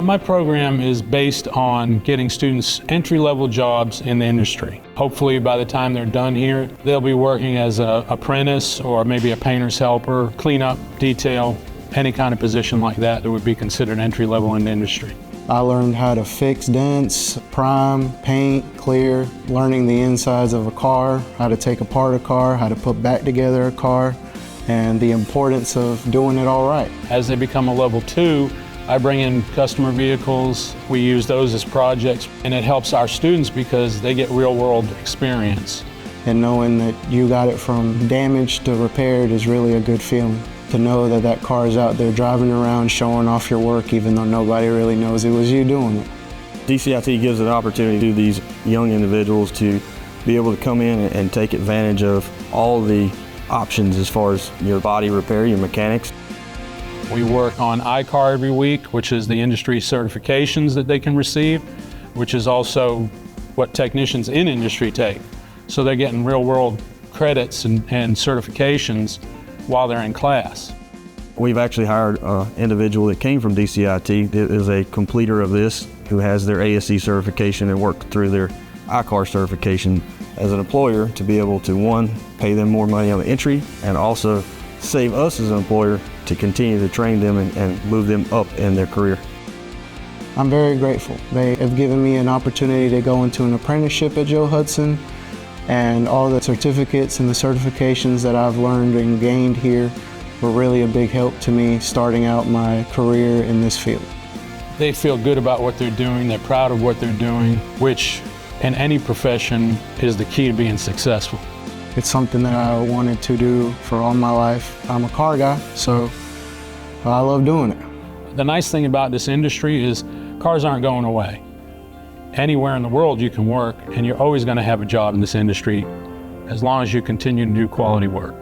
My program is based on getting students entry-level jobs in the industry. Hopefully by the time they're done here, they'll be working as an apprentice or maybe a painter's helper, cleanup, detail, any kind of position like that that would be considered entry-level in the industry. I learned how to fix dents, prime, paint, clear, learning the insides of a car, how to take apart a car, how to put back together a car, and the importance of doing it all right. As they become a level 2, I bring in customer vehicles. We use those as projects, and it helps our students because they get real-world experience. And knowing that you got it from damaged to repaired is really a good feeling. To know that that car is out there driving around, showing off your work, even though nobody really knows it was you doing it. DCIT gives an opportunity to these young individuals to be able to come in and take advantage of all the options as far as your body repair, your mechanics. We work on I-CAR every week, which is the industry certifications that they can receive, which is also what technicians in industry take. So they're getting real-world credits and certifications while they're in class. We've actually hired an individual that came from DCIT that is a completer of this, who has their ASE certification and worked through their I-CAR certification as an employer to be able to, one, pay them more money on the entry, and also save us as an employer to continue to train them and move them up in their career. I'm very grateful. They have given me an opportunity to go into an apprenticeship at Joe Hudson, and all the certificates and the certifications that I've learned and gained here were really a big help to me starting out my career in this field. They feel good about what they're doing, they're proud of what they're doing, which in any profession is the key to being successful. It's something that I wanted to do for all my life. I'm a car guy, so I love doing it. The nice thing about this industry is cars aren't going away. Anywhere in the world you can work, and you're always going to have a job in this industry as long as you continue to do quality work.